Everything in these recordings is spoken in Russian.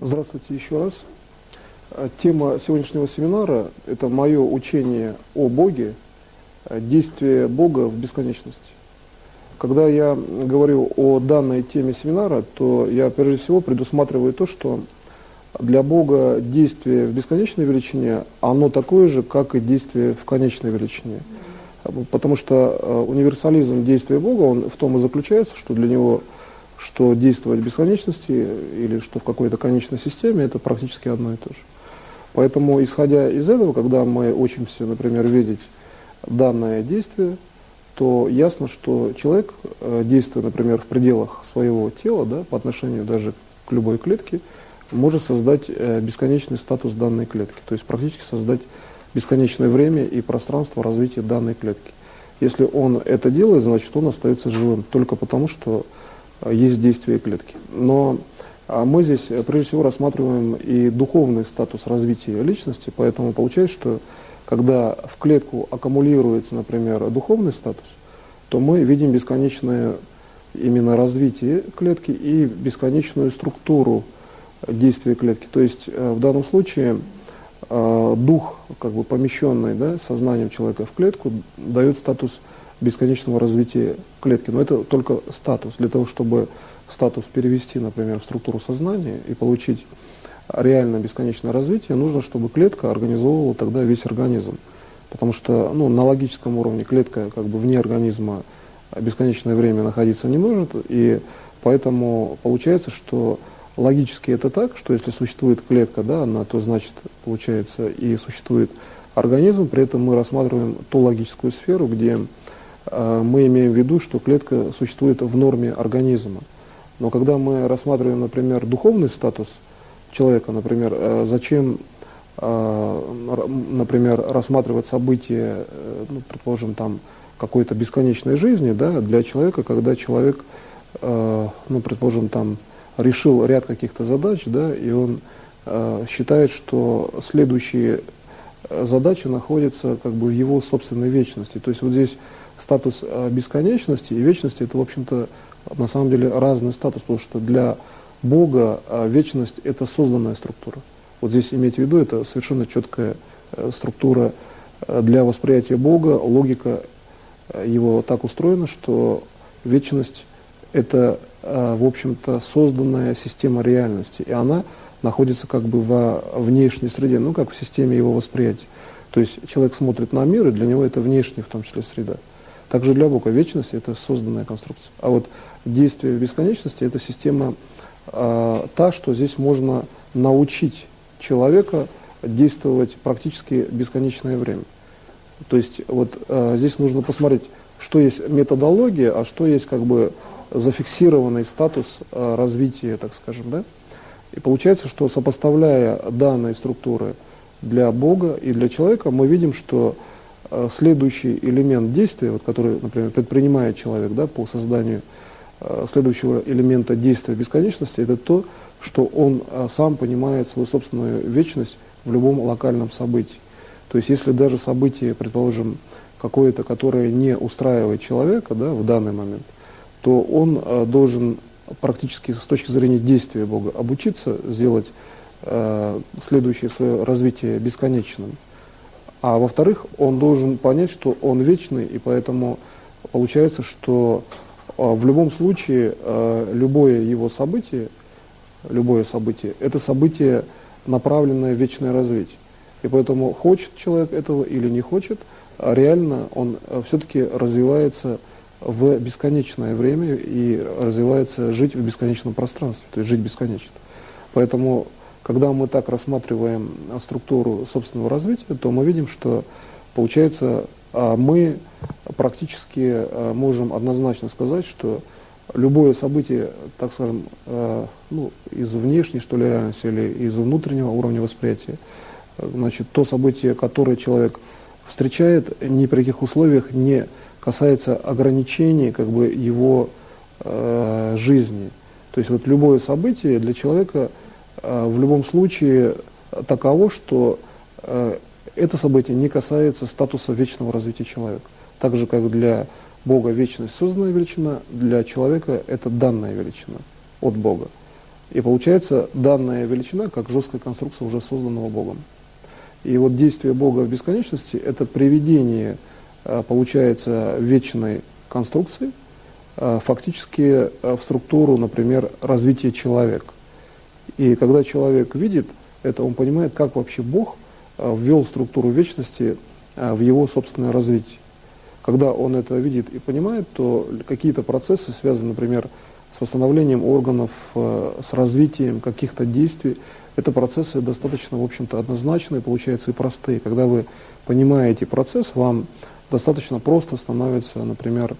Здравствуйте еще раз. Тема сегодняшнего семинара – это мое учение о Боге, действие Бога в бесконечности. Когда я говорю о данной теме семинара, то я прежде всего предусматриваю то, что для Бога действие в бесконечной величине, оно такое же, как и действие в конечной величине. Потому что универсализм действия Бога, он в том и заключается, что для него что действовать в бесконечности или что в какой-то конечной системе, это практически одно и то же. Поэтому, исходя из этого, когда мы учимся, например, видеть данное действие, то ясно, что человек, действуя, например, в пределах своего тела, да, по отношению даже к любой клетке, может создать бесконечный статус данной клетки, то есть практически создать бесконечное время и пространство развития данной клетки. Если он это делает, значит, он остается живым только потому, что есть действие клетки. Но мы здесь прежде всего рассматриваем и духовный статус развития личности, поэтому получается, что когда в клетку аккумулируется, например, духовный статус, то мы видим бесконечное именно развитие клетки и бесконечную структуру действия клетки. То есть в данном случае дух, как бы помещенный, да, сознанием человека в клетку, дает статус бесконечного развития клетки. Но это только статус. Для того, чтобы статус перевести, например, в структуру сознания и получить реально бесконечное развитие, нужно, чтобы клетка организовывала тогда весь организм. Потому что на логическом уровне клетка как бы вне организма бесконечное время находиться не может, и поэтому получается, что логически это так, что если существует клетка, да, она, то значит, получается, и существует организм, при этом мы рассматриваем ту логическую сферу, где мы имеем в виду, что клетка существует в норме организма. Но когда мы рассматриваем, например, духовный статус человека, например, зачем, например, рассматривать события, предположим, там, какой-то бесконечной жизни, да, для человека, когда человек, предположим, там, решил ряд каких-то задач, да, и он считает, что следующие задачи находятся как бы в его собственной вечности. То есть вот здесь статус бесконечности и вечности — это, в общем-то, на самом деле разный статус, потому что для Бога вечность — это созданная структура. Вот здесь имейте в виду, это совершенно четкая структура для восприятия Бога, логика его так устроена, что вечность — это, в общем-то, созданная система реальности, и она находится как бы во внешней среде, как в системе его восприятия. То есть человек смотрит на мир, и для него это внешняя, в том числе, среда. Также для Бога вечность — это созданная конструкция. А вот действие в бесконечности — это система та, что здесь можно научить человека действовать практически бесконечное время. То есть вот здесь нужно посмотреть, что есть методология, а что есть как бы зафиксированный статус развития, так скажем, да? И получается, что сопоставляя данные структуры для Бога и для человека, мы видим, что следующий элемент действия, вот, который, например, предпринимает человек, да, по созданию следующего элемента действия бесконечности, это то, что он сам понимает свою собственную вечность в любом локальном событии. То есть если даже событие, предположим, какое-то, которое не устраивает человека, да, в данный момент, то он должен практически с точки зрения действия Бога обучиться сделать следующее свое развитие бесконечным. А во-вторых, он должен понять, что он вечный, и поэтому получается, что в любом случае любое его событие, это событие, направленное в вечное развитие. И поэтому хочет человек этого или не хочет, реально он все-таки развивается в бесконечное время и развивается жить в бесконечном пространстве, то есть жить бесконечно. Поэтому, когда мы так рассматриваем структуру собственного развития, то мы видим, что, получается, мы практически можем однозначно сказать, что любое событие, так скажем, из внешней, что ли, реальности или из внутреннего уровня восприятия, значит, то событие, которое человек встречает, ни при каких условиях не касается ограничений как бы его жизни. То есть вот любое событие для человека в любом случае таково, что это событие не касается статуса вечного развития человека. Так же, как для Бога вечность созданная величина, для человека это данная величина от Бога. И получается данная величина как жесткая конструкция уже созданного Богом. И вот действие Бога в бесконечности – это приведение, получается, вечной конструкции фактически в структуру, например, развития человека. И когда человек видит это, он понимает, как вообще Бог ввел структуру вечности в его собственное развитие. Когда он это видит и понимает, то какие-то процессы, связанные, например, с восстановлением органов, с развитием каких-то действий, это процессы достаточно, в общем-то, однозначные, получается, и простые. Когда вы понимаете процесс, вам достаточно просто становится, например,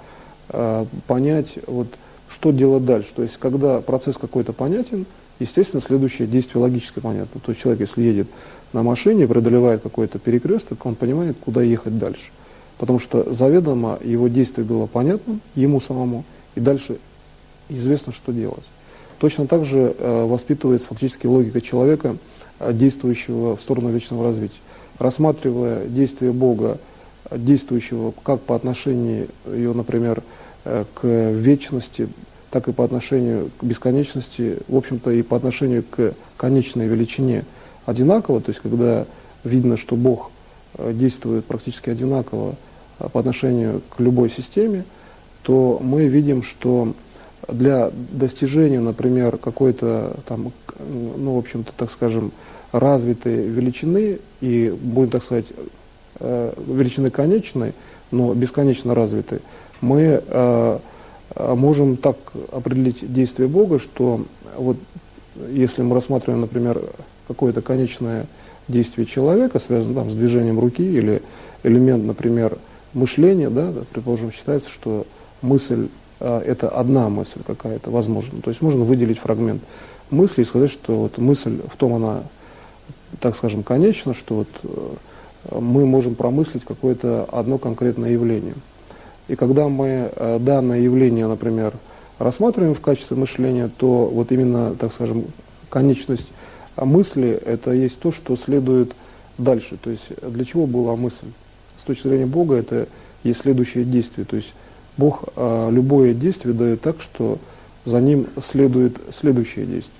понять, вот, что делать дальше. То есть, когда процесс какой-то понятен, естественно, следующее действие логически понятно. То есть, человек, если едет на машине, преодолевает какой-то перекресток, он понимает, куда ехать дальше. Потому что заведомо его действие было понятным ему самому, и дальше известно, что делать. Точно так же воспитывается фактически логика человека, действующего в сторону вечного развития. Рассматривая действие Бога, действующего как по отношению ее, например, к вечности, так и по отношению к бесконечности, в общем-то и по отношению к конечной величине одинаково, то есть когда видно, что Бог действует практически одинаково по отношению к любой системе, то мы видим, что для достижения, например, какой-то там, ну, в общем-то, так скажем, развитой величины и, будем так сказать, величины конечной, но бесконечно развитой, мы можем так определить действие Бога, что вот если мы рассматриваем, например, какое-то конечное действие человека, связанное там с движением руки или элемент, например, мышления, да, предположим, считается, что мысль это одна мысль какая-то, возможно. То есть можно выделить фрагмент мысли и сказать, что вот мысль в том она, так скажем, конечна, что вот мы можем промыслить какое-то одно конкретное явление. И когда мы данное явление, например, рассматриваем в качестве мышления, то вот именно, так скажем, конечность мысли – это есть то, что следует дальше. То есть для чего была мысль? С точки зрения Бога это есть следующее действие. То есть Бог любое действие дает так, что за ним следует следующее действие.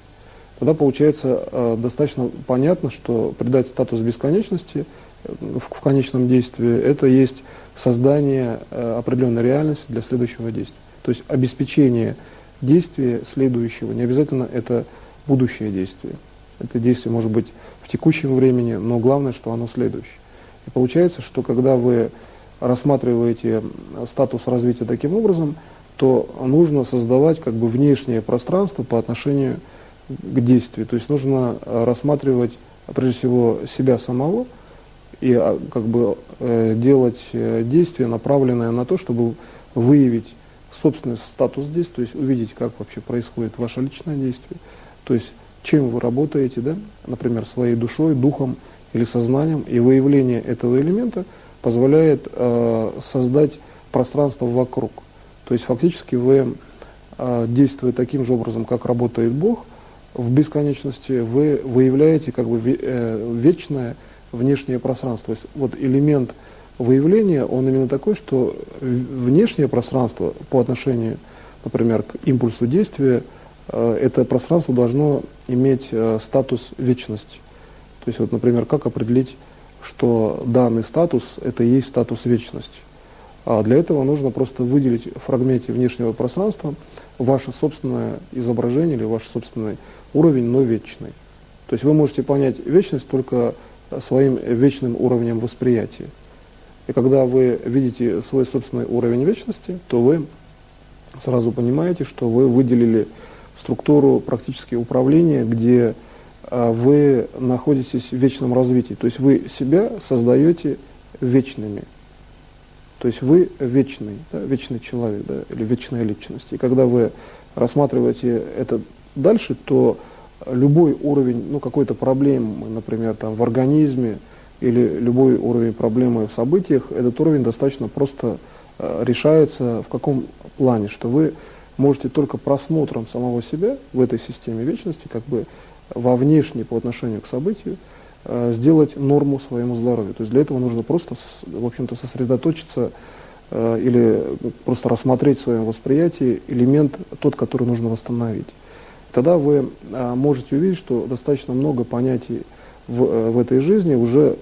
Тогда получается достаточно понятно, что придать статус бесконечности в конечном действии – это есть создание определенной реальности для следующего действия. То есть обеспечение действия следующего, не обязательно это будущее действие. Это действие может быть в текущем времени, но главное, что оно следующее. И получается, что когда вы рассматриваете статус развития таким образом, то нужно создавать как бы внешнее пространство по отношению к действию. То есть нужно рассматривать прежде всего себя самого и как бы делать действия, направленные на то, чтобы выявить собственный статус действия, то есть увидеть, как вообще происходит ваше личное действие, то есть чем вы работаете, да, например, своей душой, духом или сознанием, и выявление этого элемента позволяет создать пространство вокруг. То есть фактически вы, действуя таким же образом, как работает Бог, в бесконечности вы выявляете как бы вечное внешнее пространство. То есть вот элемент выявления, он именно такой, что внешнее пространство по отношению, например, к импульсу действия, это пространство должно иметь статус вечности. То есть вот, например, как определить, что данный статус – это и есть статус вечности. А для этого нужно просто выделить в фрагменте внешнего пространства ваше собственное изображение или ваш собственный уровень, но вечный. То есть вы можете понять вечность только своим вечным уровнем восприятия. И когда вы видите свой собственный уровень вечности, то вы сразу понимаете, что вы выделили структуру практически управления, где вы находитесь в вечном развитии. То есть вы себя создаете вечными. То есть вы вечный, да, вечный человек, да, или вечная личность. И когда вы рассматриваете это дальше, то любой уровень, ну, какой-то проблемы, например, там, в организме, или любой уровень проблемы в событиях, этот уровень достаточно просто решается в каком плане, что вы можете только просмотром самого себя в этой системе вечности, как бы во внешней по отношению к событию, сделать норму своему здоровью. То есть для этого нужно просто, в общем-то, сосредоточиться или просто рассмотреть в своем восприятии элемент тот, который нужно восстановить. Тогда вы можете увидеть, что достаточно много понятий в этой жизни уже,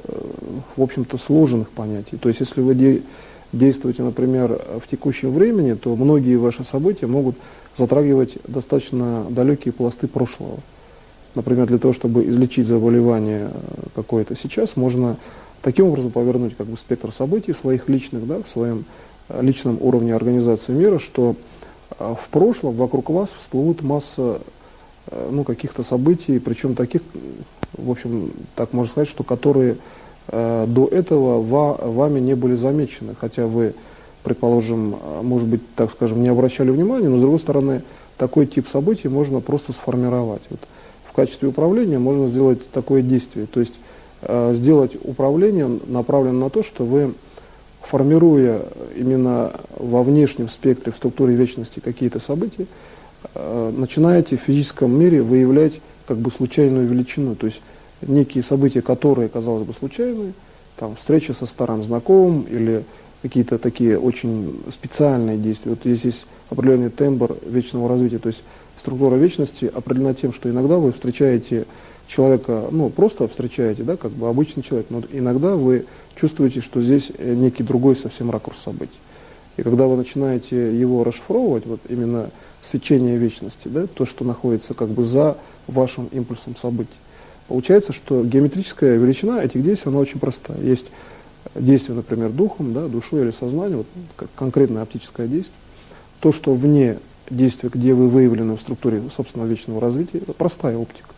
в общем-то, сложенных понятий. То есть, если вы действуете, например, в текущем времени, то многие ваши события могут затрагивать достаточно далекие пласты прошлого. Например, для того, чтобы излечить заболевание какое-то сейчас, можно таким образом повернуть как бы спектр событий своих личных, да, в своем личном уровне организации мира, что в прошлом вокруг вас всплывут масса каких-то событий, причем таких, в общем, так можно сказать, что которые до этого вами не были замечены, хотя вы, предположим, может быть, так скажем, не обращали внимания, но, с другой стороны, такой тип событий можно просто сформировать. Вот в качестве управления можно сделать такое действие, то есть сделать управление направленное на то, что вы, формируя именно во внешнем спектре, в структуре вечности какие-то события, начинаете в физическом мире выявлять как бы случайную величину, то есть некие события, которые, казалось бы, случайные, там, встреча со старым знакомым или какие-то такие очень специальные действия. Вот здесь есть определенный тембр вечного развития, то есть структура вечности определена тем, что иногда вы встречаете человека, просто встречаете, да, как бы обычный человек, но иногда вы чувствуете, что здесь некий другой совсем ракурс событий. И когда вы начинаете его расшифровывать, вот именно свечение вечности, да, то, что находится как бы за вашим импульсом событий, получается, что геометрическая величина этих действий, она очень простая. Есть действие, например, духом, да, душой или сознанием, вот, как конкретное оптическое действие. То, что вне действия, где вы выявлены в структуре собственного вечного развития, это простая оптика.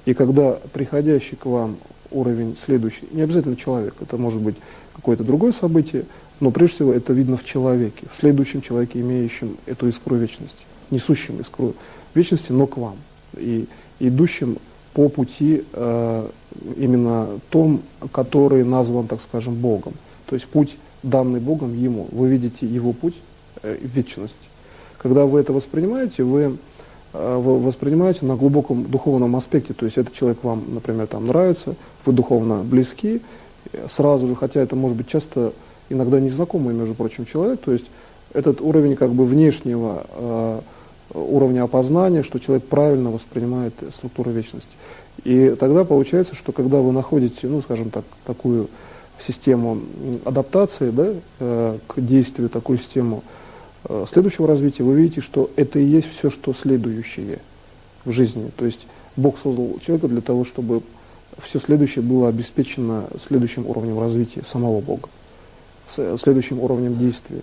И когда приходящий к вам уровень следующий, не обязательно человек, это может быть какое-то другое событие, но прежде всего это видно в человеке, в следующем человеке, имеющем эту искру вечности, несущем искру вечности, но к вам, и идущим по пути именно том, который назван, так скажем, Богом. То есть путь, данный Богом ему. Вы видите его путь в вечности. Когда вы это воспринимаете, вы воспринимаете на глубоком духовном аспекте. То есть этот человек вам, например, там нравится, вы духовно близки, сразу же, хотя это может быть часто, иногда незнакомый, между прочим, человек, то есть этот уровень как бы внешнего уровня опознания, что человек правильно воспринимает структуру вечности. И тогда получается, что когда вы находите, скажем так, такую систему адаптации, да, к действию, такую систему следующего развития, вы видите, что это и есть все, что следующее в жизни. То есть Бог создал человека для того, чтобы все следующее было обеспечено следующим уровнем развития самого Бога, следующим уровнем действия.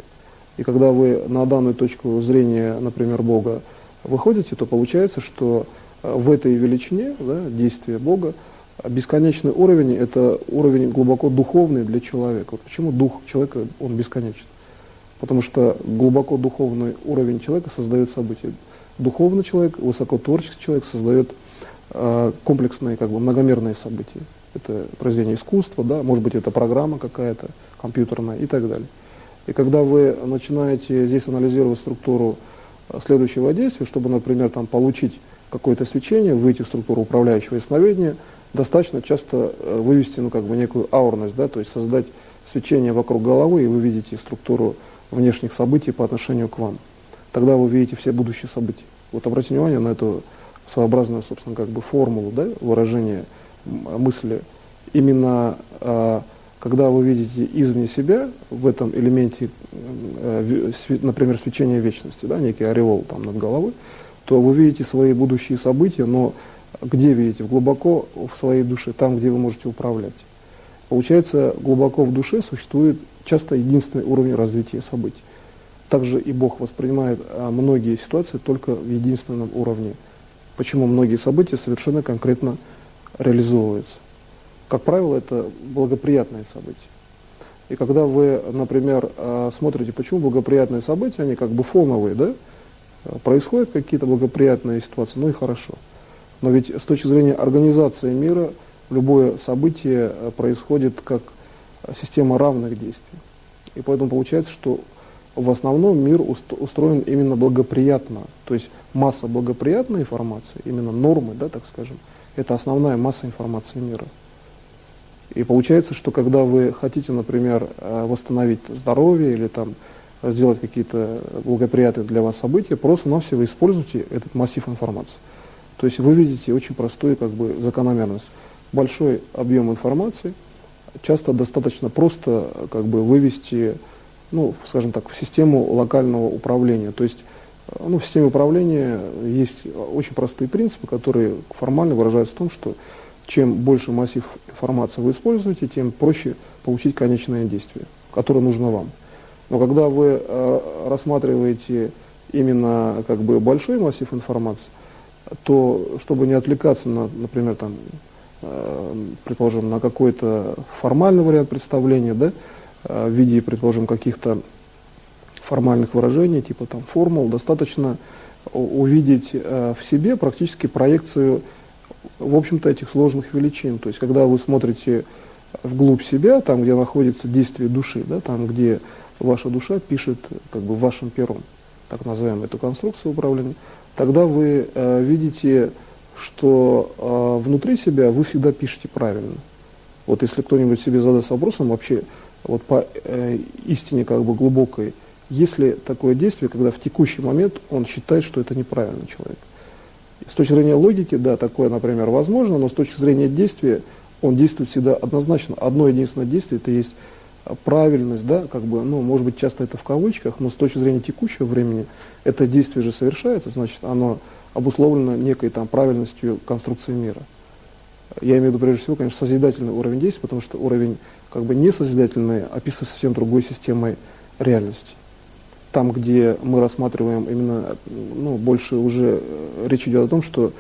И когда вы на данную точку зрения, например, Бога выходите, то получается, что в этой величине, да, действия Бога, бесконечный уровень – это уровень глубоко духовный для человека. Вот почему дух человека, он бесконечен? Потому что глубоко духовный уровень человека создает события. Духовный человек, высокотворческий человек создает комплексные, как бы многомерные события. Это произведение искусства, да, может быть, это программа какая-то компьютерная и так далее. И когда вы начинаете здесь анализировать структуру следующего действия, чтобы, например, там, получить какое-то свечение, выйти в структуру управляющего ясновидения, достаточно часто вывести некую аурность, да, то есть создать свечение вокруг головы, и вы видите структуру внешних событий по отношению к вам. Тогда вы видите все будущие события. Вот обратите внимание на эту своеобразную, собственно, формулу, да, выражения мысли. Именно когда вы видите извне себя в этом элементе, например, свечения вечности, да, некий ореол там над головой, то вы видите свои будущие события, но где видите? Глубоко в своей душе, там, где вы можете управлять. Получается, глубоко в душе существует часто единственный уровень развития событий. Также и Бог воспринимает многие ситуации только в единственном уровне. Почему многие события совершенно конкретно реализовываются. Как правило, это благоприятные события. И когда вы, например, смотрите, почему благоприятные события, они как бы фоновые, да? Происходят какие-то благоприятные ситуации, ну и хорошо. Но ведь с точки зрения организации мира, любое событие происходит как система равных действий. И поэтому получается, что в основном мир устроен именно благоприятно. То есть масса благоприятной информации, именно нормы, да, так скажем, это основная масса информации мира. И получается, что когда вы хотите, например, восстановить здоровье или там сделать какие-то благоприятные для вас события, просто-навсего используйте этот массив информации. То есть вы видите очень простую как бы закономерность. Большой объем информации часто достаточно просто как бы вывести, ну, скажем так, в систему локального управления. То есть в системе управления есть очень простые принципы, которые формально выражаются в том, что чем больше массив информации вы используете, тем проще получить конечное действие, которое нужно вам. Но когда вы рассматриваете именно как бы большой массив информации, то чтобы не отвлекаться на, например, там, предположим, на какой-то формальный вариант представления, да, в виде, предположим, каких-то формальных выражений, типа там формул, достаточно увидеть в себе практически проекцию, в общем-то, этих сложных величин. То есть, когда вы смотрите вглубь себя, там, где находится действие души, да, там, где ваша душа пишет как бы вашим пером, так называем эту конструкцию управления, тогда вы видите, что внутри себя вы всегда пишете правильно. Вот если кто-нибудь себе задаст вопросом вообще вот по истине как бы глубокой, есть ли такое действие, когда в текущий момент он считает, что это неправильный человек. С точки зрения логики, да, такое, например, возможно, но с точки зрения действия он действует всегда однозначно. Одно единственное действие — это есть правильность, да, как бы, ну, может быть, часто это в кавычках, но с точки зрения текущего времени это действие же совершается, значит, оно обусловлено некой там правильностью конструкции мира. Я имею в виду, прежде всего, конечно, созидательный уровень действия, потому что уровень как бы несозидательный описывается совсем другой системой реальности. Там, где мы рассматриваем именно, ну, больше уже речь идет о том, что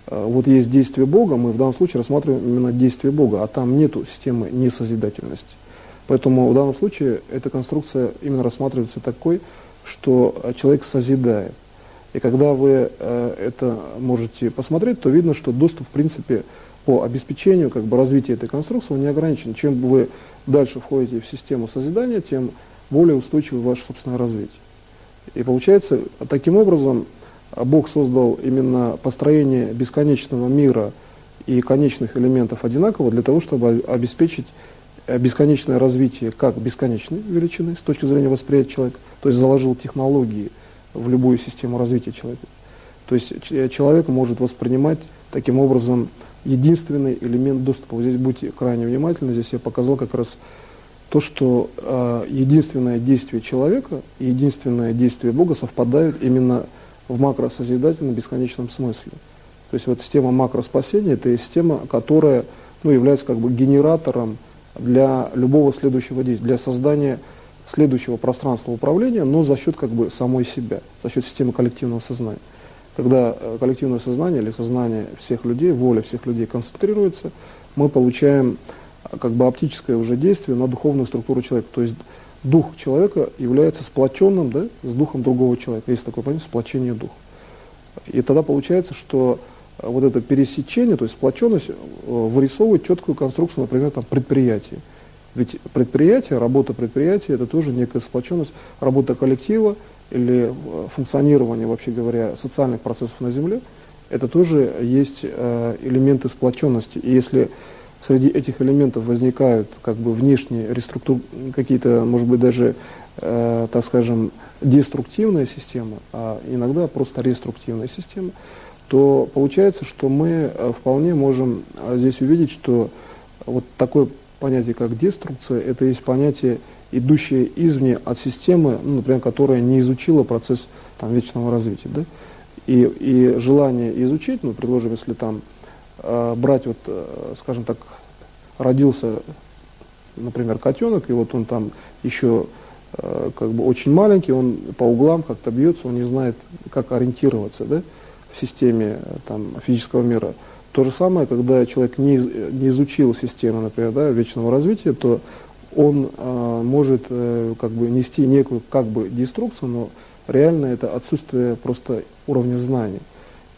вот есть действие Бога, мы в данном случае рассматриваем именно действие Бога, а там нету системы несозидательности. Поэтому в данном случае эта конструкция именно рассматривается такой, что человек созидает. И когда вы это можете посмотреть, то видно, что доступ, в принципе, по обеспечению как бы развития этой конструкции он не ограничен. Чем вы дальше входите в систему созидания, тем более устойчивое ваше собственное развитие. И получается, таким образом, Бог создал именно построение бесконечного мира и конечных элементов одинаково для того, чтобы обеспечить бесконечное развитие как бесконечной величины с точки зрения восприятия человека, то есть заложил технологии в любую систему развития человека. То есть человек может воспринимать таким образом единственный элемент доступа. Вот здесь будьте крайне внимательны, здесь я показал как раз то, что единственное действие человека и единственное действие Бога совпадают именно в макросозидательном бесконечном смысле. То есть вот система макроспасения — это система, которая, ну, является как бы генератором для любого следующего действия, для создания следующего пространства управления, но за счет как бы самой себя, за счет системы коллективного сознания. Когда коллективное сознание или сознание всех людей, воля всех людей концентрируется, мы получаем как бы оптическое уже действие на духовную структуру человека. То есть дух человека является сплоченным, да, с духом другого человека. Есть такое понятие — сплочение духа. И тогда получается, что вот это пересечение, то есть сплоченность, вырисовывает четкую конструкцию, например, там, предприятия. Ведь предприятие, работа предприятия — это тоже некая сплоченность, работа коллектива или функционирование, вообще говоря, социальных процессов на Земле, это тоже есть элементы сплоченности. И если среди этих элементов возникают как бы внешние какие-то, может быть, даже, так скажем, деструктивная система, а иногда просто реструктивная система, то получается, что мы вполне можем здесь увидеть, что вот такое понятие, как деструкция, это есть понятие, идущее извне от системы, ну, например, которая не изучила процесс там, вечного развития. Да? И желание изучить, ну, предложим, если там брать, вот, скажем так, родился, например, котенок, и вот он там еще как бы очень маленький, он по углам как-то бьется, он не знает, как ориентироваться, да, в системе там, физического мира. То же самое, когда человек не изучил систему, например, да, вечного развития, то он может как бы нести некую как бы деструкцию, но реально это отсутствие просто уровня знаний.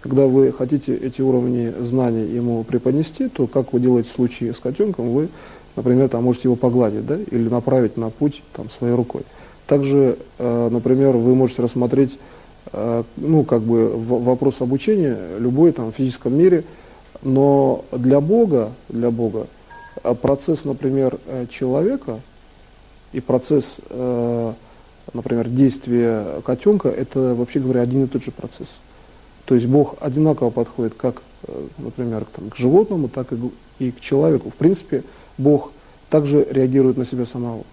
Когда вы хотите эти уровни знаний ему преподнести, то, как вы делаете в случае с котенком, вы, например, там, можете его погладить, да, или направить на путь там, своей рукой. Также, например, вы можете рассмотреть ну, как бы вопрос обучения любой там, в физическом мире, но для Бога процесс, например, человека и процесс например, действие котенка, это, вообще говоря, один и тот же процесс. То есть Бог одинаково подходит как, например, к животному, так и к человеку. В принципе, Бог также реагирует на себя самого.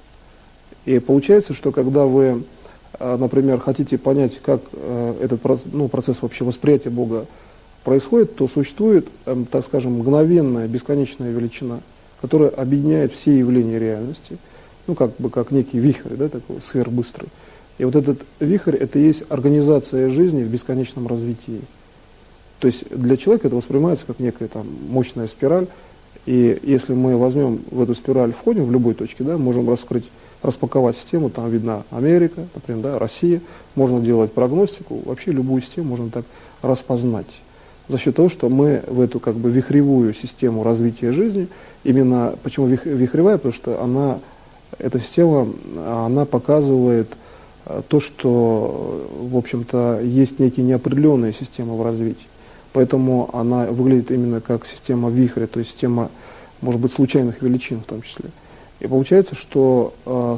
И получается, что когда вы, например, хотите понять, как этот процесс вообще восприятия Бога происходит, то существует, так скажем, мгновенная, бесконечная величина, которая объединяет все явления реальности, как некий вихрь, да, такой сверхбыстрый. И вот этот вихрь, это и есть организация жизни в бесконечном развитии. То есть для человека это воспринимается как некая там мощная спираль, и если мы возьмем в эту спираль, входим в любой точке, да, можем распаковать систему, там видна Америка, например, да, Россия, можно делать прогностику, вообще любую систему можно так распознать. За счет того, что мы в эту как бы вихревую систему развития жизни, именно почему вихревая, потому что эта система, она показывает то, что, в общем-то, есть некие неопределенные системы в развитии. Поэтому она выглядит именно как система вихря, то есть система, может быть, случайных величин в том числе. И получается, что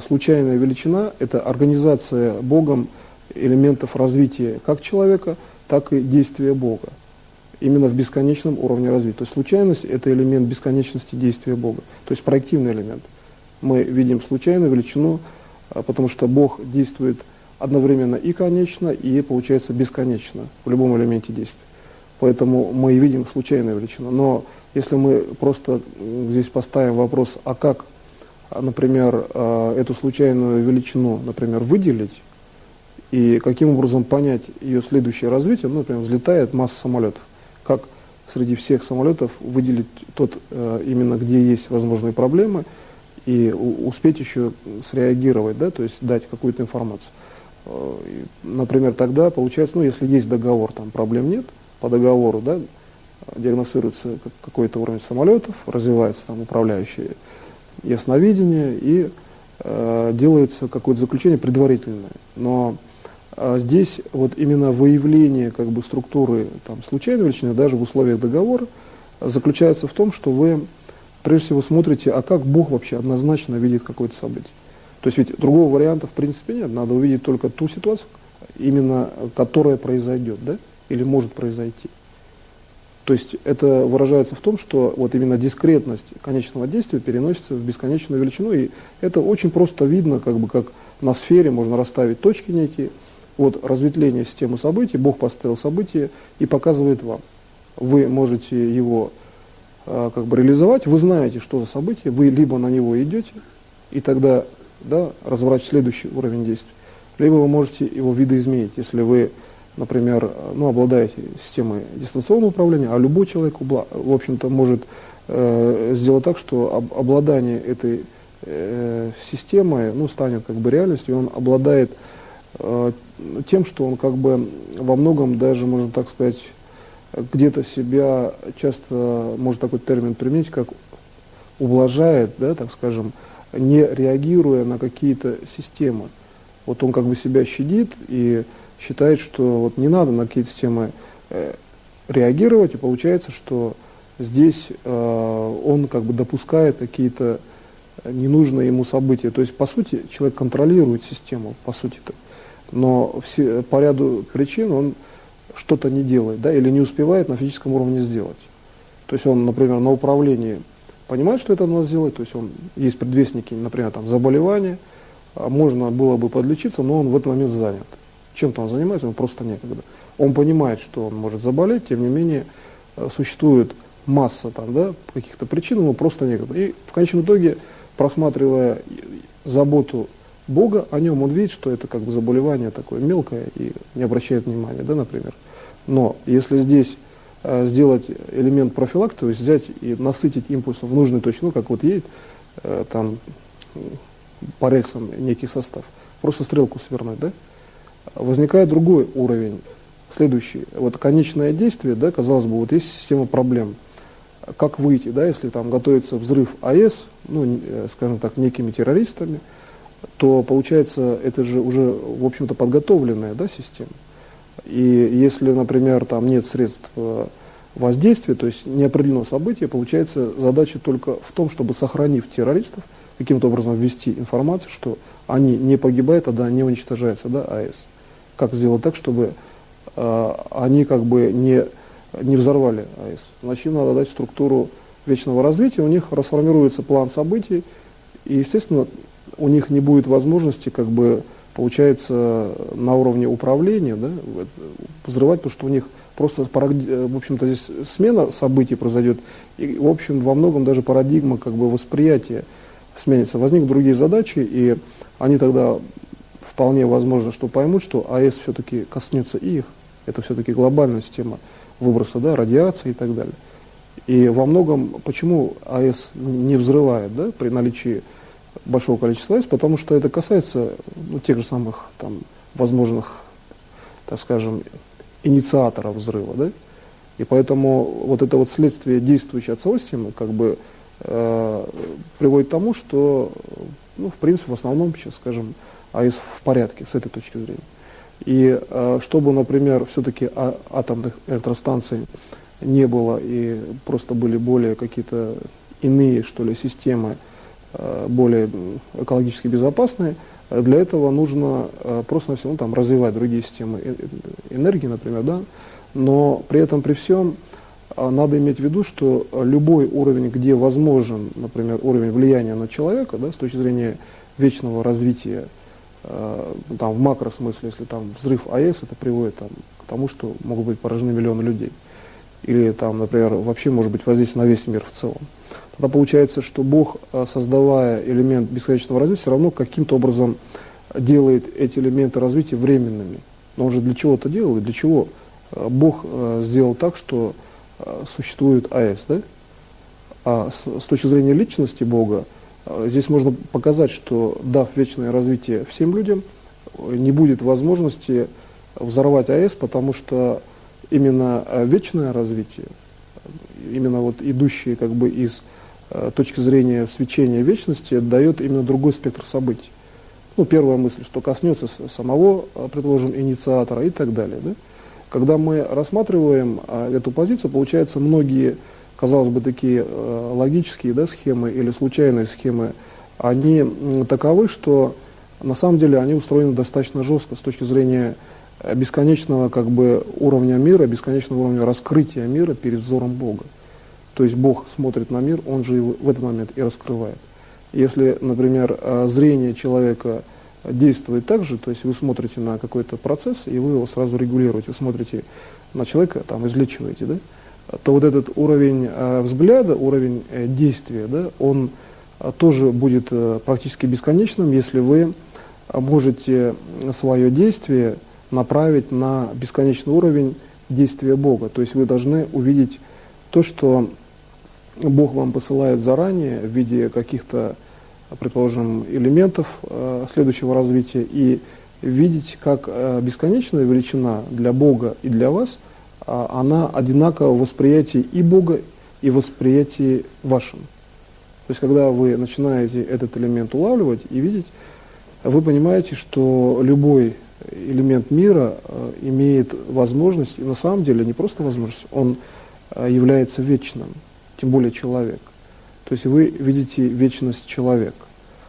случайная величина – это организация Богом элементов развития как человека, так и действия Бога. Именно в бесконечном уровне развития. То есть случайность – это элемент бесконечности действия Бога, то есть проективный элемент. Мы видим случайную величину, потому что Бог действует одновременно и конечно, и, получается, бесконечно в любом элементе действия. Поэтому мы и видим случайную величину. Но если мы просто здесь поставим вопрос, а как, например, эту случайную величину, например, выделить, и каким образом понять ее следующее развитие, например, взлетает масса самолетов. Как среди всех самолетов выделить тот, именно где есть возможные проблемы, и успеть еще среагировать, да, то есть дать какую-то информацию. Например, тогда получается, если есть договор, там проблем нет, по договору, да, диагностируется какой-то уровень самолетов, развивается там управляющее ясновидение и делается какое-то заключение предварительное. Но здесь вот именно выявление как бы структуры там, случайной величины, даже в условиях договора, заключается в том, что вы прежде всего смотрите, а как Бог вообще однозначно видит какое-то событие. То есть ведь другого варианта в принципе нет, надо увидеть только ту ситуацию, именно которая произойдет, да, или может произойти. То есть это выражается в том, что вот именно дискретность конечного действия переносится в бесконечную величину, и это очень просто видно, как на сфере можно расставить точки некие. Вот разветвление системы событий, Бог поставил событие и показывает вам. Вы можете его реализовать, вы знаете, что за событие, вы либо на него идете, и тогда разворачивать следующий уровень действия, либо вы можете его видоизменить, если вы, например, обладаете системой дистанционного управления, а любой человек, в общем-то, может сделать так, что обладание этой системой станет реальностью, и он обладает тем, что он во многом даже, можно так сказать, где-то себя часто, может такой термин применить, как ублажает, да, так скажем, не реагируя на какие-то системы. Вот он себя щадит и считает, что вот не надо на какие-то системы реагировать, и получается, что здесь он допускает какие-то ненужные ему события. То есть, по сути, человек контролирует систему, по сути-то, но по ряду причин он что-то не делает, да, или не успевает на физическом уровне сделать. То есть он, например, на управлении понимает, что это надо сделать, то есть есть предвестники, например, там, заболевания, можно было бы подлечиться, но он в этот момент занят. Чем-то он занимается, ему просто некогда. Он понимает, что он может заболеть, тем не менее существует масса каких-то причин, ему просто некогда. И в конечном итоге, просматривая заботу Бога о нем, он видит, что это заболевание такое мелкое и не обращает внимания, да, например. Но если здесь сделать элемент профилактики, то есть взять и насытить импульсом в нужной точке, как вот едет там по рельсам некий состав, просто стрелку свернуть, да, возникает другой уровень, следующий. Вот конечное действие, да, казалось бы, вот есть система проблем. Как выйти, да, если там готовится взрыв АЭС, скажем так, некими террористами, то получается, это же уже, в общем-то, подготовленная, да, система. И если, например, там нет средств воздействия, то есть не определено событие, получается, задача только в том, чтобы, сохранив террористов, каким-то образом ввести информацию, что они не погибают, тогда не уничтожаются, да, АЭС. Как сделать так, чтобы они как бы не взорвали АЭС. Значит, им надо дать структуру вечного развития, у них расформируется план событий, и, естественно, у них не будет возможности, как бы, получается, на уровне управления, да, взрывать, потому что у них просто, в общем-то, здесь смена событий произойдет, и, в общем, во многом даже парадигма, как бы, восприятия сменится. Возникнут другие задачи, и они тогда вполне возможно, что поймут, что АЭС все-таки коснется и их. Это все-таки глобальная система выброса, да, радиации и так далее. И во многом, почему АЭС не взрывает, да, при наличии большого количества АЭС, потому что это касается, ну, тех же самых там возможных, так скажем, инициаторов взрыва, да. И поэтому вот это вот следствие действующей отцовой системы как бы приводит к тому, что, ну, в принципе, в основном, сейчас скажем, АЭС в порядке с этой точки зрения. И чтобы, например, все-таки атомных электростанций не было и просто были более какие-то иные, что ли, системы, более экологически безопасные, для этого нужно просто навсего там развивать другие системы энергии, например, да, но при этом, при всем, надо иметь в виду, что любой уровень, где возможен, например, уровень влияния на человека, да, с точки зрения вечного развития, там, в макросмысле, если там взрыв АЭС, это приводит там, к тому, что могут быть поражены миллионы людей. Или там, например, вообще может быть воздействие на весь мир в целом. Тогда получается, что Бог, создавая элемент бесконечного развития, все равно каким-то образом делает эти элементы развития временными. Но он же для чего-то делал, и для чего Бог сделал так, что существует АЭС, да? А с точки зрения личности Бога, здесь можно показать, что, дав вечное развитие всем людям, не будет возможности взорвать АЭС, потому что именно вечное развитие, именно вот идущее как бы из точки зрения свечения вечности, дает именно другой спектр событий. Ну, первая мысль, что коснется самого, предположим, инициатора и так далее. Да? Когда мы рассматриваем эту позицию, получается, многие, казалось бы, такие логические, да, схемы или случайные схемы, они таковы, что на самом деле они устроены достаточно жестко с точки зрения бесконечного как бы уровня мира, бесконечного уровня раскрытия мира перед взором Бога. То есть Бог смотрит на мир, Он же его в этот момент и раскрывает. Если, например, зрение человека действует так же, то есть вы смотрите на какой-то процесс, и вы его сразу регулируете, вы смотрите на человека, там, излечиваете, да, то вот этот уровень взгляда, уровень действия, да, он тоже будет практически бесконечным, если вы можете свое действие направить на бесконечный уровень действия Бога. То есть вы должны увидеть то, что Бог вам посылает заранее в виде каких-то, предположим, элементов следующего развития, и видеть, как бесконечная величина для Бога и для вас, она одинакова в восприятии и Бога, и в восприятии вашем. То есть, когда вы начинаете этот элемент улавливать и видеть, вы понимаете, что любой элемент мира имеет возможность, и на самом деле не просто возможность, он является вечным, тем более человек. То есть вы видите вечность человека.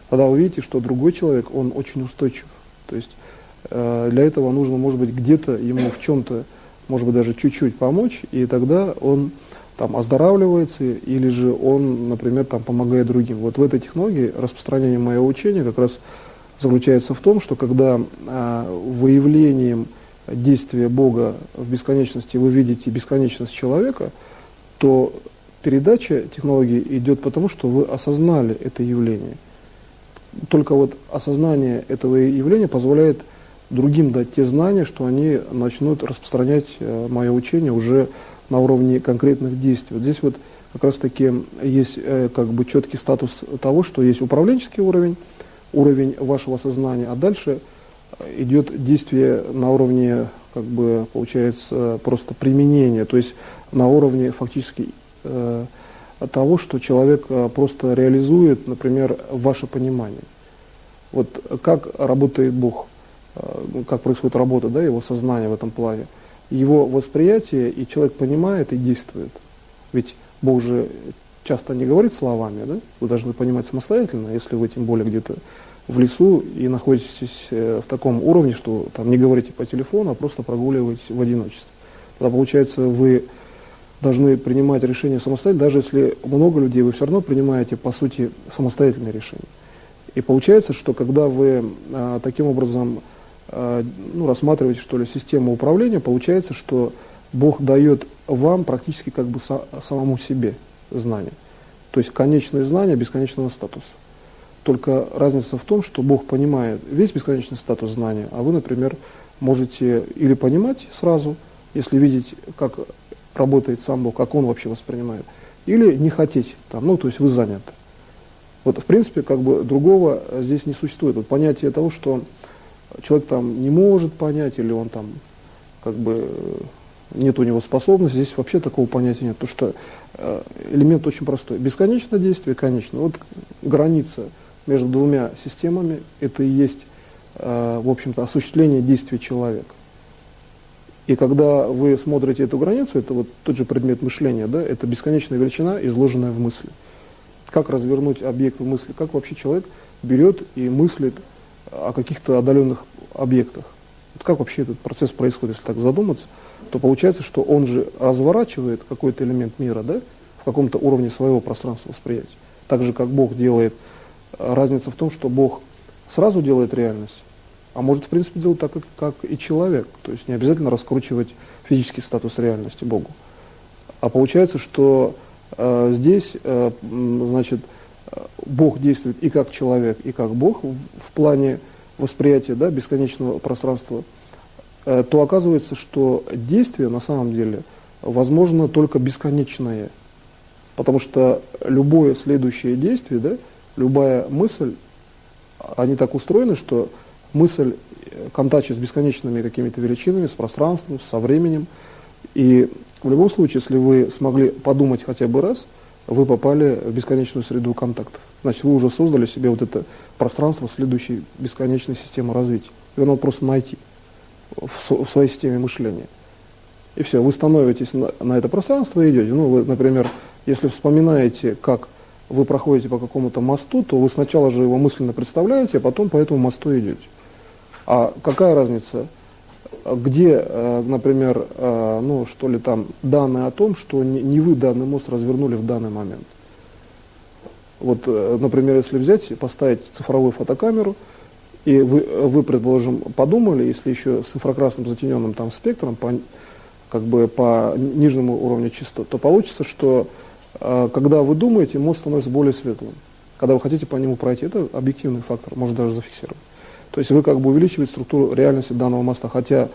Тогда вы видите, что другой человек, он очень устойчив. То есть для этого нужно, может быть, где-то ему в чем-то, может быть, даже чуть-чуть помочь, и тогда он там оздоравливается, или же он, например, там, помогает другим. Вот в этой технологии распространение моего учения как раз заключается в том, что когда выявлением действия Бога в бесконечности вы видите бесконечность человека, то передача технологии идет потому, что вы осознали это явление. Только вот осознание этого явления позволяет другим дать те знания, что они начнут распространять мое учение уже на уровне конкретных действий. Вот здесь вот как раз таки есть как бы четкий статус того, что есть управленческий уровень, уровень вашего сознания, а дальше идет действие на уровне, как бы, получается, просто применения, то есть на уровне фактически того, что человек просто реализует, например, ваше понимание. Вот как работает Бог, как происходит работа, да, его сознания в этом плане, его восприятие, и человек понимает и действует. Ведь Бог же часто не говорит словами, да? Вы должны понимать самостоятельно, если вы тем более где-то в лесу и находитесь в таком уровне, что там не говорите по телефону, а просто прогуливаетесь в одиночестве. Тогда получается, вы должны принимать решения самостоятельно, даже если много людей, вы все равно принимаете, по сути, самостоятельные решения. И получается, что когда вы таким образом рассматриваете, что ли, систему управления, получается, что Бог дает вам практически как бы самому себе знания. То есть конечные знания бесконечного статуса. Только разница в том, что Бог понимает весь бесконечный статус знания, а вы, например, можете или понимать сразу, если видеть, как работает сам Бог, как Он вообще воспринимает, или не хотеть, там, то есть вы заняты. Вот, в принципе, как бы другого здесь не существует. Вот понятие того, что человек там не может понять, или он там, как бы, нет у него способности, здесь вообще такого понятия нет, потому что элемент очень простой. Бесконечное действие, конечно. Вот граница между двумя системами, это и есть, в общем-то, осуществление действий человека. И когда вы смотрите эту границу, это вот тот же предмет мышления, да, это бесконечная величина, изложенная в мысли. Как развернуть объект в мысли, как вообще человек берет и мыслит о каких-то отдаленных объектах. Вот как вообще этот процесс происходит, если так задуматься, то получается, что он же разворачивает какой-то элемент мира, да, в каком-то уровне своего пространства восприятия. Так же, как Бог делает. Разница в том, что Бог сразу делает реальность, а может, в принципе, делать так, как и человек. То есть не обязательно раскручивать физический статус реальности Богу. А получается, что здесь, значит, Бог действует и как человек, и как Бог в плане восприятия, да, бесконечного пространства, то оказывается, что действие на самом деле возможно только бесконечное. Потому что любое следующее действие, да, любая мысль, они так устроены, что мысль контачит с бесконечными какими-то величинами, с пространством, со временем. И в любом случае, если вы смогли подумать хотя бы раз, вы попали в бесконечную среду контактов. Значит, вы уже создали себе вот это пространство следующей бесконечной системы развития. Его надо просто найти в своей системе мышления. И все, вы становитесь на это пространство и идете. Вы, например, если вспоминаете, как вы проходите по какому-то мосту, то вы сначала же его мысленно представляете, а потом по этому мосту идете. А какая разница, где, например, что ли там, данные о том, что не вы данный мост развернули в данный момент. Вот, например, если взять и поставить цифровую фотокамеру, и вы, предположим, подумали, если еще с инфракрасным затененным там спектром, по нижнему уровню частот, то получится, что когда вы думаете, мост становится более светлым. Когда вы хотите по нему пройти, это объективный фактор, можно даже зафиксировать. То есть вы как бы увеличиваете структуру реальности данного моста, хотя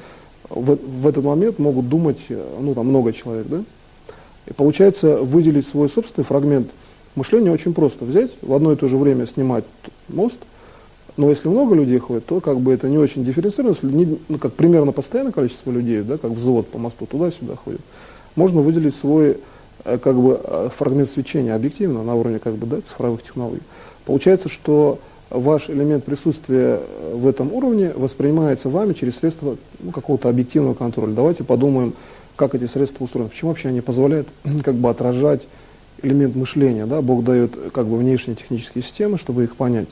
в этот момент могут думать много человек, да? И получается, выделить свой собственный фрагмент мышления очень просто. Взять, в одно и то же время снимать мост, но если много людей ходит, то как бы это не очень дифференцировано, если как примерно постоянное количество людей, да, как взвод по мосту туда-сюда ходит, можно выделить свой фрагмент свечения объективно на уровне цифровых технологий. Получается, что ваш элемент присутствия в этом уровне воспринимается вами через средства какого-то объективного контроля. Давайте подумаем, как эти средства устроены, почему вообще они позволяют отражать элемент мышления. Да? Бог дает внешние технические системы, чтобы их понять.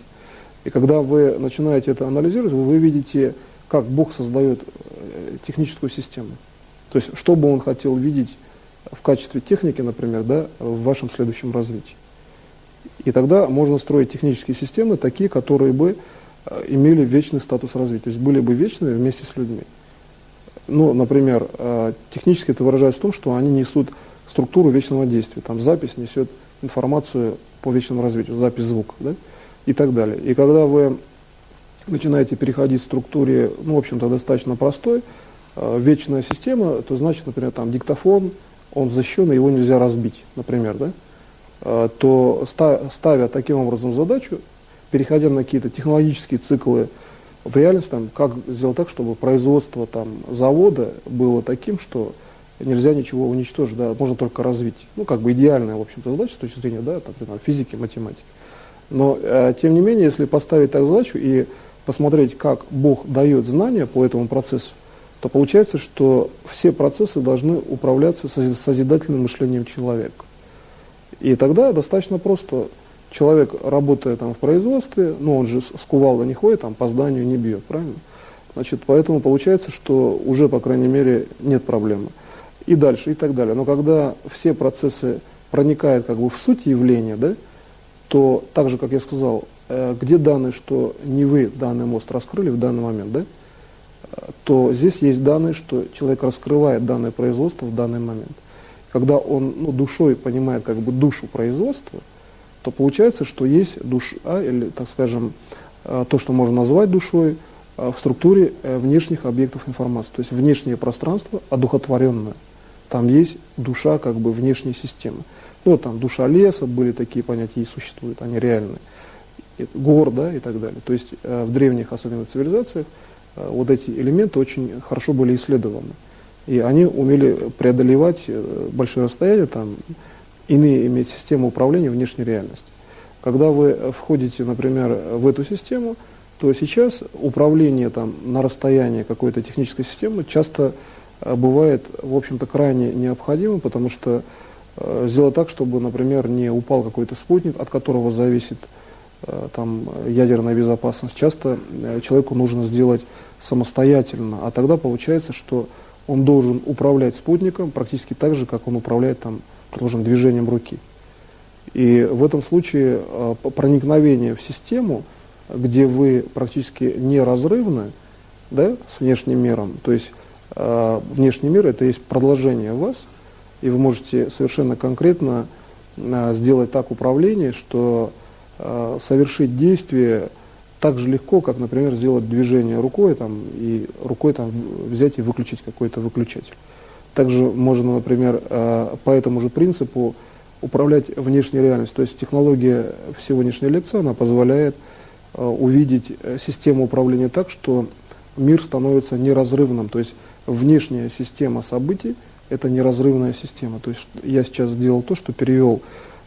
И когда вы начинаете это анализировать, вы видите, как Бог создает техническую систему. То есть, что бы Он хотел видеть в качестве техники, например, да, в вашем следующем развитии. И тогда можно строить технические системы, такие, которые бы имели вечный статус развития, то есть были бы вечными вместе с людьми. Например, технически это выражается в том, что они несут структуру вечного действия. Там запись несет информацию по вечному развитию, запись звука, да, и так далее. И когда вы начинаете переходить к структуре, в общем-то, достаточно простой, вечная система, то значит, например, там диктофон, он защищен, его нельзя разбить, например, да, то ставя таким образом задачу, переходя на какие-то технологические циклы в реальность, как сделать так, чтобы производство завода было таким, что нельзя ничего уничтожить, да, можно только развить. Идеальная, в общем-то, задача с точки зрения, да, например, физики, математики. Но, тем не менее, если поставить так задачу и посмотреть, как Бог дает знания по этому процессу, то получается, что все процессы должны управляться созидательным мышлением человека. И тогда достаточно просто. Человек, работая там в производстве, ну он же с кувалдой не ходит, там по зданию не бьет, правильно? Значит, поэтому получается, что уже, по крайней мере, нет проблемы. И дальше, и так далее. Но когда все процессы проникают как бы в суть явления, да, то так же, как я сказал, где данные, что не вы данный мост раскрыли в данный момент, да, то здесь есть данные, что человек раскрывает данное производство в данный момент. Когда он душой понимает как бы душу производства, то получается, что есть душа, или, так скажем, то, что можно назвать душой, в структуре внешних объектов информации. То есть внешнее пространство одухотворенное. Там есть душа как бы внешней системы. Ну, там душа леса, были такие понятия и существуют, они реальные. Гор, да, и так далее. То есть в древних, особенно цивилизациях, вот эти элементы очень хорошо были исследованы. И они умели преодолевать большое расстояние, там, иные иметь систему управления внешней реальностью. Когда вы входите, например, в эту систему, то сейчас управление там, на расстоянии какой-то технической системы часто бывает, в общем-то, крайне необходимым, потому что сделать так, чтобы, например, не упал какой-то спутник, от которого зависит там, ядерная безопасность. Часто человеку нужно сделать самостоятельно, а тогда получается, что он должен управлять спутником практически так же, как он управляет, там, предположим, движением руки. И в этом случае проникновение в систему, где вы практически неразрывны, да, с внешним миром, то есть внешний мир это есть продолжение вас, и вы можете совершенно конкретно сделать так управление, что совершить действие так же легко, как, например, сделать движение рукой, там, и рукой там, взять и выключить какой-то выключатель. Также можно, например, по этому же принципу управлять внешней реальностью. То есть технология в сегодняшней лекции она позволяет увидеть систему управления так, что мир становится неразрывным. То есть внешняя система событий – это неразрывная система. То есть я сейчас сделал то, что перевел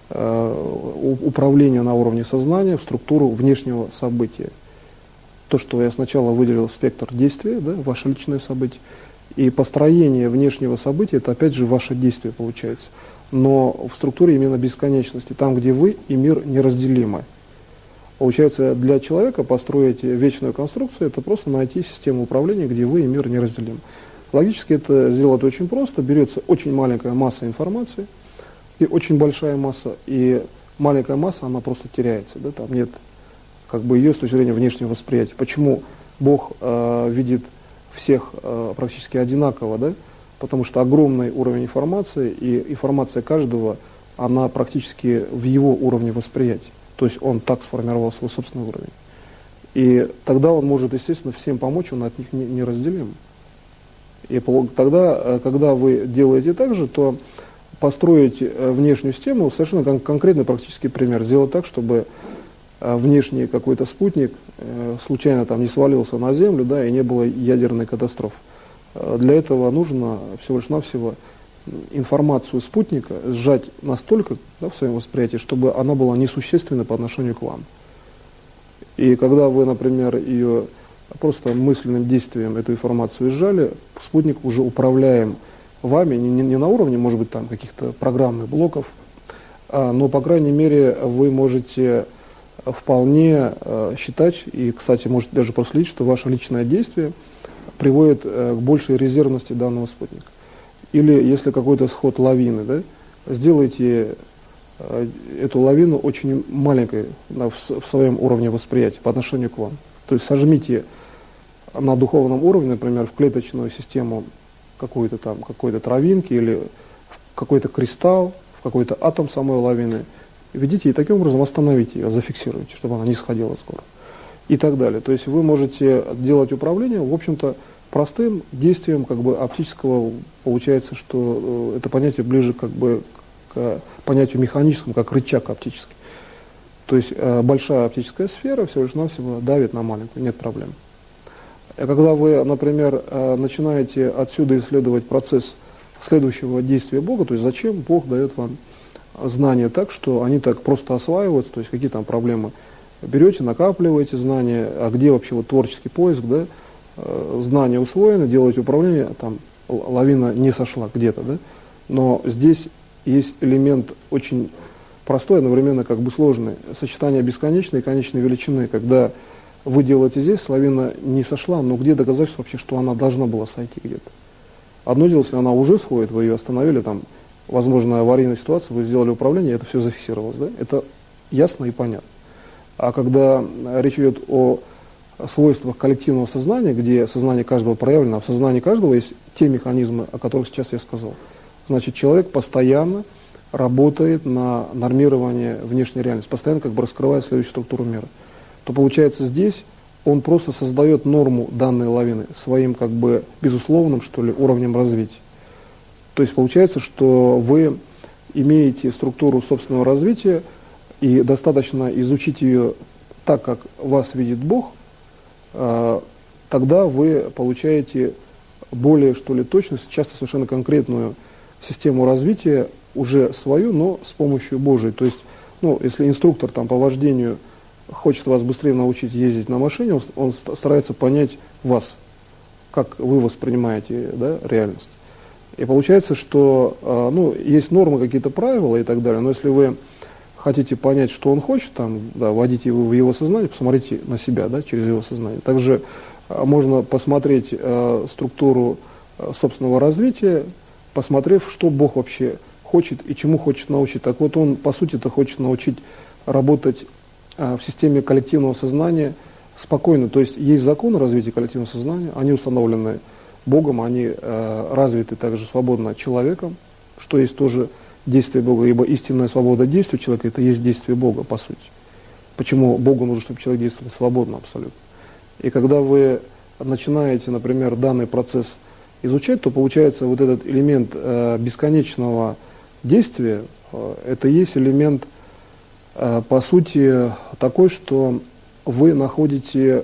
управление на уровне сознания в структуру внешнего события. То, что я сначала выделил спектр действия, да, ваше личное событие, и построение внешнего события – это опять же ваше действие получается. Но в структуре именно бесконечности, там, где вы и мир неразделимы. Получается, для человека построить вечную конструкцию – это просто найти систему управления, где вы и мир неразделимы. Логически это сделать очень просто. Берется очень маленькая масса информации и очень большая масса, и маленькая масса, она просто теряется. Да? Там нет как бы ее с точки зрения внешнего восприятия. Почему Бог видит всех практически одинаково, да? Потому что огромный уровень информации, и информация каждого, она практически в его уровне восприятия. То есть он так сформировал свой собственный уровень. И тогда он может, естественно, всем помочь, он от них неразделим. И тогда, когда вы делаете так же, то построить внешнюю систему, совершенно конкретный практический пример, сделать так, чтобы внешний какой-то спутник случайно там не свалился на Землю, да, и не было ядерной катастрофы. Для этого нужно всего лишь навсего информацию спутника сжать настолько, да, в своем восприятии, чтобы она была несущественна по отношению к вам. И когда вы, например, ее просто мысленным действием эту информацию сжали, спутник уже управляем вами не на уровне, может быть, там каких-то программных блоков, но, по крайней мере, вы можете вполне считать, и, кстати, можете даже проследить, что ваше личное действие приводит к большей резервности данного спутника. Или если какой-то сход лавины, да, сделайте эту лавину очень маленькой, да, в своем уровне восприятия по отношению к вам. То есть сожмите на духовном уровне, например, в клеточную систему какой-то травинки или в какой-то кристалл, в какой-то атом самой лавины, введите и таким образом остановите ее, зафиксируйте, чтобы она не сходила с гор. И так далее. То есть вы можете делать управление, в общем-то, простым действием как бы оптического. Получается, что это понятие ближе как бы к понятию механическому, как рычаг оптический. То есть большая оптическая сфера всего лишь навсего давит на маленькую, нет проблем. А когда вы, например, начинаете отсюда исследовать процесс следующего действия Бога, то есть зачем Бог дает вам знания так, что они так просто осваиваются, то есть какие там проблемы. Берете, накапливаете знания, а где вообще вот творческий поиск, да, знания усвоены, делаете управление, там лавина не сошла где-то, да, но здесь есть элемент очень простой, одновременно как бы сложный. Сочетание бесконечной и конечной величины. Когда вы делаете здесь, лавина не сошла, но где доказательство вообще, что она должна была сойти где-то? Одно дело, если она уже сходит, вы ее остановили, там, возможно, аварийная ситуация, вы сделали управление, это все зафиксировалось. Да? Это ясно и понятно. А когда речь идет о свойствах коллективного сознания, где сознание каждого проявлено, а в сознании каждого есть те механизмы, о которых сейчас я сказал. Значит, человек постоянно работает на нормирование внешней реальности, постоянно как бы раскрывает следующую структуру мира. То получается здесь он просто создает норму данной лавины своим как бы безусловным, что ли, уровнем развития. То есть получается, что вы имеете структуру собственного развития, и достаточно изучить ее так, как вас видит Бог, тогда вы получаете более, что ли, точность, часто совершенно конкретную систему развития, уже свою, но с помощью Божией. То есть, ну, если инструктор там, по вождению хочет вас быстрее научить ездить на машине, он старается понять вас, как вы воспринимаете, да, реальность. И получается, что ну, есть нормы, какие-то правила и так далее, но если вы хотите понять, что он хочет, там, да, вводите его в его сознание, посмотрите на себя, да, через его сознание. Также можно посмотреть структуру собственного развития, посмотрев, что Бог вообще хочет и чему хочет научить. Так вот, он, по сути-то, хочет научить работать в системе коллективного сознания спокойно. То есть есть законы развития коллективного сознания, они установлены Богом, они развиты также свободно человеком, что есть тоже действие Бога, ибо истинная свобода действия человека – это есть действие Бога, по сути. Почему Богу нужно, чтобы человек действовал свободно абсолютно. И когда вы начинаете, например, данный процесс изучать, то получается вот этот элемент бесконечного действия, это есть элемент, по сути, такой, что вы находите,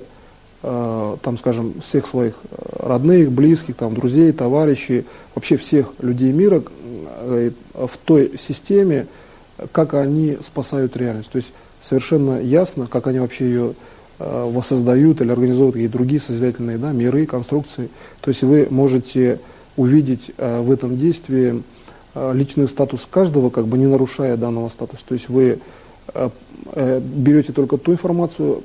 там, скажем, всех своих родных, близких, там, друзей, товарищей, вообще всех людей мира в той системе, как они спасают реальность. То есть совершенно ясно, как они вообще ее воссоздают или организуют какие-то другие созидательные, да, миры, конструкции. То есть вы можете увидеть в этом действии личный статус каждого, как бы не нарушая данного статуса. То есть вы берете только ту информацию,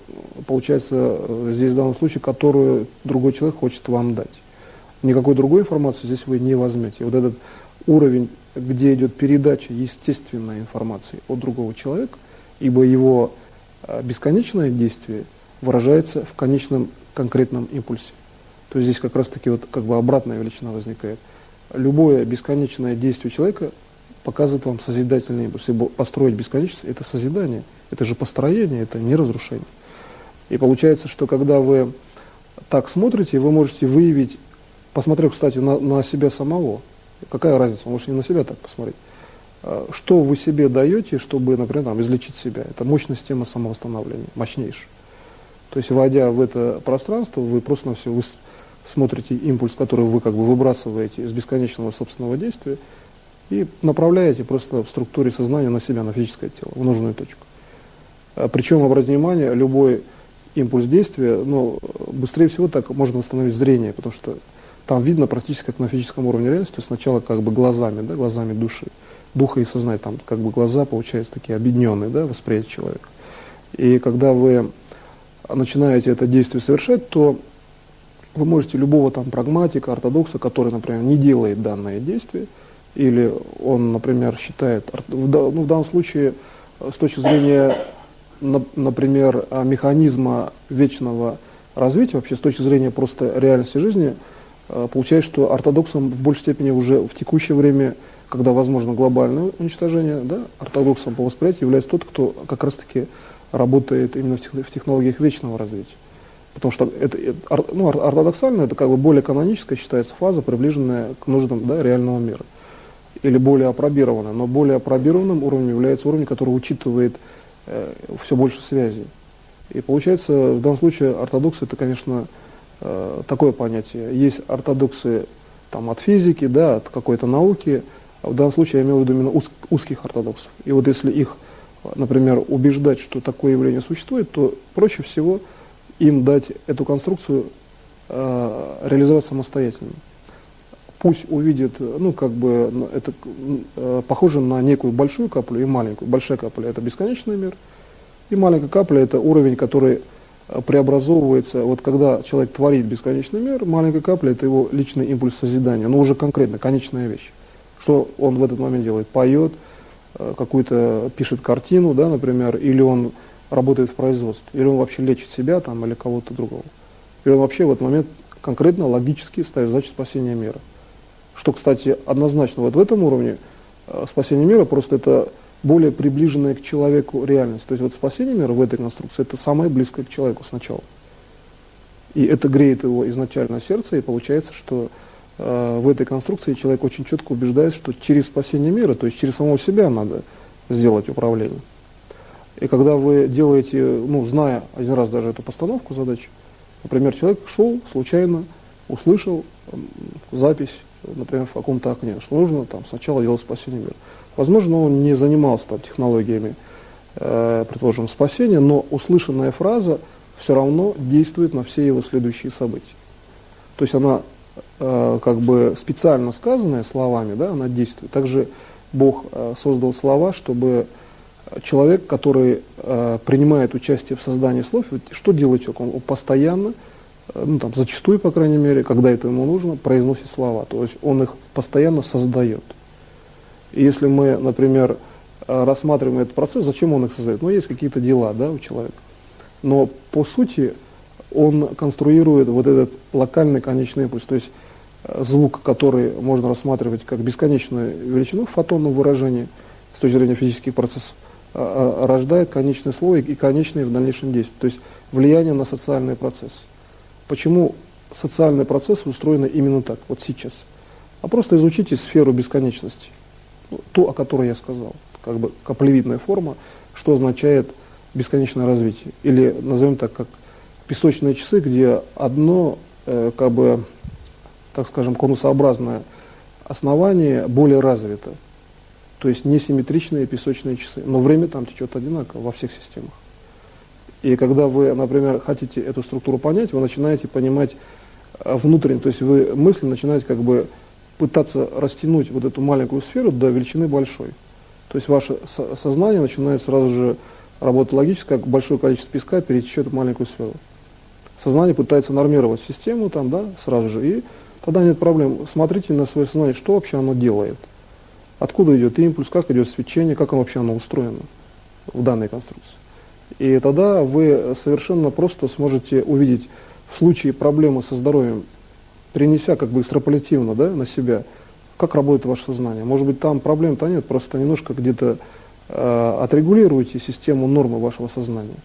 получается, здесь в данном случае, которую другой человек хочет вам дать. Никакой другой информации здесь вы не возьмете. Вот этот уровень, где идет передача естественной информации от другого человека, ибо его бесконечное действие выражается в конечном конкретном импульсе. То есть здесь как раз-таки вот как бы обратная величина возникает. Любое бесконечное действие человека показывает вам созидательный импульс. Ибо построить бесконечность – это созидание, это же построение, это не разрушение. И получается, что когда вы так смотрите, вы можете выявить, посмотрев, кстати, на себя самого, какая разница, вы можете не на себя так посмотреть, что вы себе даете, чтобы, например, там, излечить себя. Это мощная система самовосстановления, мощнейшая. То есть, войдя в это пространство, вы просто на все, вы смотрите импульс, который вы как бы выбрасываете из бесконечного собственного действия, и направляете просто в структуре сознания на себя, на физическое тело, в нужную точку. Причем, обратите внимание, любой импульс действия, ну, быстрее всего так можно восстановить зрение, потому что там видно практически как на физическом уровне реальности, то есть сначала как бы глазами, да, глазами души, духа и сознания, там как бы глаза, получаются такие объединенные, да, восприятие человека. И когда вы начинаете это действие совершать, то вы можете любого там прагматика, ортодокса, который, например, не делает данное действие, или он, например, считает, ну, в данном случае, с точки зрения, например, механизма вечного развития, вообще с точки зрения просто реальности жизни, получается, что ортодоксом в большей степени уже в текущее время, когда возможно глобальное уничтожение, да, ортодоксом по восприятию является тот, кто как раз-таки работает именно в технологиях вечного развития. Потому что ну, ортодоксально это как бы более каноническая считается фаза, приближенная к нуждам, да, реального мира. Или более апробированная. Но более апробированным уровнем является уровень, который учитывает все больше связей. И получается, в данном случае ортодоксы это, конечно, такое понятие. Есть ортодоксы там, от физики, да, от какой-то науки. А в данном случае я имею в виду именно узких ортодоксов. И вот если их, например, убеждать, что такое явление существует, то проще всего им дать эту конструкцию реализовать самостоятельно. пусть увидит, ну, как бы, это похоже на некую большую каплю и маленькую. Большая капля – это бесконечный мир, и маленькая капля – это уровень, который преобразовывается. Вот когда человек творит бесконечный мир, маленькая капля – это его личный импульс созидания, но уже конкретно, конечная вещь. Что он в этот момент делает? Поет, какую-то пишет картину, да, например, или он работает в производстве, или он вообще лечит себя там, или кого-то другого. Или он вообще в этот момент конкретно, логически ставит задачу спасения мира. Что, кстати, однозначно вот в этом уровне спасение мира просто это более приближенная к человеку реальность. То есть вот спасение мира в этой конструкции это самое близкое к человеку сначала. И это греет его изначально сердце, и получается, что в этой конструкции человек очень четко убеждается, что через спасение мира, то есть через самого себя надо сделать управление. И когда вы делаете, ну, зная один раз даже эту постановку задачи, например, человек шел случайно, услышал запись, например, в каком-то окне, что нужно там сначала делать спасение мира. Возможно, он не занимался там технологиями, предположим, спасения, но услышанная фраза все равно действует на все его следующие события. То есть она как бы специально сказанная словами, да, она действует. Также Бог создал слова, чтобы человек, который принимает участие в создании слов, что делает человек? Он постоянно, ну, там, зачастую, по крайней мере, когда это ему нужно, произносит слова. То есть он их постоянно создает. И если мы, например, рассматриваем этот процесс, зачем он их создает? Ну, есть какие-то дела, да, у человека. Но по сути он конструирует вот этот локальный конечный импульс, то есть звук, который можно рассматривать как бесконечную величину в фотонном выражении с точки зрения физических процессов, рождает конечный слой и конечные в дальнейшем действия, то есть влияние на социальный процесс. Почему социальные процессы устроены именно так, вот сейчас? А просто изучите сферу бесконечности, ту, о которой я сказал, как бы каплевидная форма, что означает бесконечное развитие. Или назовем так, как песочные часы, где одно, как бы, так скажем, конусообразное основание более развито. То есть несимметричные песочные часы. Но время там течет одинаково во всех системах. И когда вы, например, хотите эту структуру понять, вы начинаете понимать внутренне, то есть вы мысленно начинаете как бы пытаться растянуть вот эту маленькую сферу до величины большой. То есть ваше сознание начинает сразу же работать логически, как большое количество песка перетечет в маленькую сферу. Сознание пытается нормировать систему там, да, сразу же, и тогда нет проблем. Смотрите на свое сознание, что вообще оно делает. Откуда идет импульс, как идет свечение, как вообще оно устроено в данной конструкции. И тогда вы совершенно просто сможете увидеть в случае проблемы со здоровьем, перенеся как бы экстраполятивно, да, на себя, как работает ваше сознание. Может быть, там проблем-то нет, просто немножко где-то отрегулируйте систему нормы вашего сознания.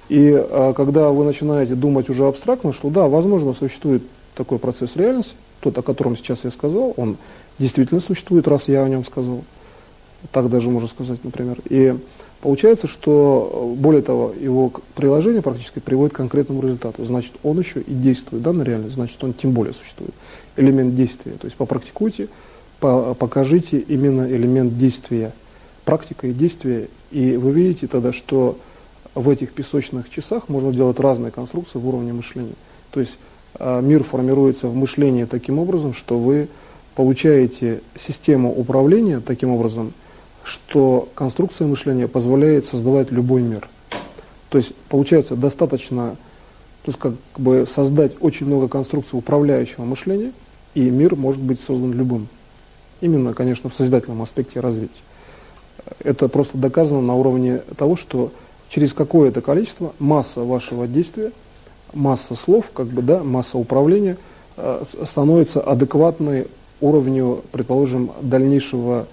И когда вы начинаете думать уже абстрактно, что да, возможно, существует такой процесс реальности, тот, о котором сейчас я сказал, он действительно существует, раз я о нем сказал. Так даже можно сказать, например. И получается, что, более того, его приложение практически приводит к конкретному результату. Значит, он еще и действует, да, на реальность, значит, он тем более существует. Элемент действия. То есть попрактикуйте, покажите именно элемент действия. Практика и действие. И вы видите тогда, что в этих песочных часах можно делать разные конструкции в уровне мышления. То есть мир формируется в мышлении таким образом, что вы получаете систему управления таким образом, что конструкция мышления позволяет создавать любой мир. То есть получается достаточно, то есть как бы создать очень много конструкций управляющего мышления, и мир может быть создан любым. Именно, конечно, в созидательном аспекте развития. Это просто доказано на уровне того, что через какое-то количество масса вашего действия, масса слов, как бы, да, масса управления становится адекватной уровню, предположим, дальнейшего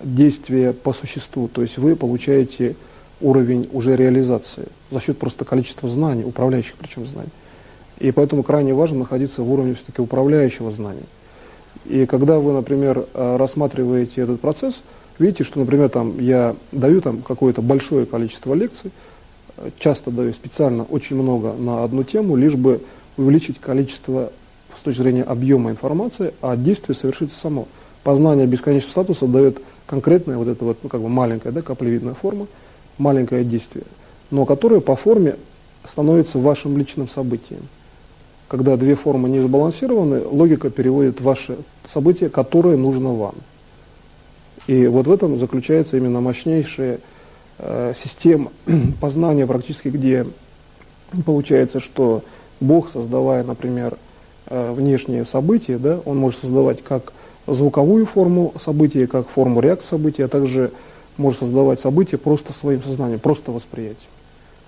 действия по существу. То есть вы получаете уровень уже реализации за счет просто количества знаний, управляющих причем знаний. И поэтому крайне важно находиться в уровне все-таки управляющего знания. И когда вы, например, рассматриваете этот процесс, видите, что, например, там, я даю там какое-то большое количество лекций, часто даю специально очень много на одну тему, лишь бы увеличить количество с точки зрения объема информации, а действие совершится само. Познание бесконечного статуса дает конкретная вот эта вот, ну, как бы маленькая, да, каплевидная форма, маленькое действие, но которое по форме становится вашим личным событием. когда две формы не сбалансированы, логика переводит ваше событие, которое нужно вам. И вот в этом заключается именно мощнейшая система познания практически, где получается, что Бог, создавая, например, внешние события, да, Он может создавать как звуковую форму события, как форму реакции события, а также может создавать события просто своим сознанием, просто восприятием.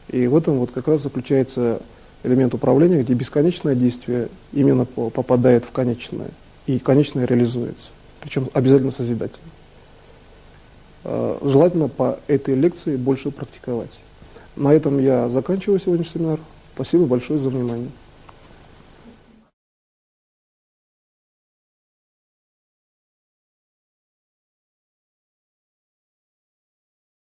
И в этом вот как раз заключается элемент управления, где бесконечное действие именно попадает в конечное, и конечное реализуется, причем обязательно созидательно. Желательно по этой лекции больше практиковать. На этом я заканчиваю сегодняшний семинар. Спасибо большое за внимание.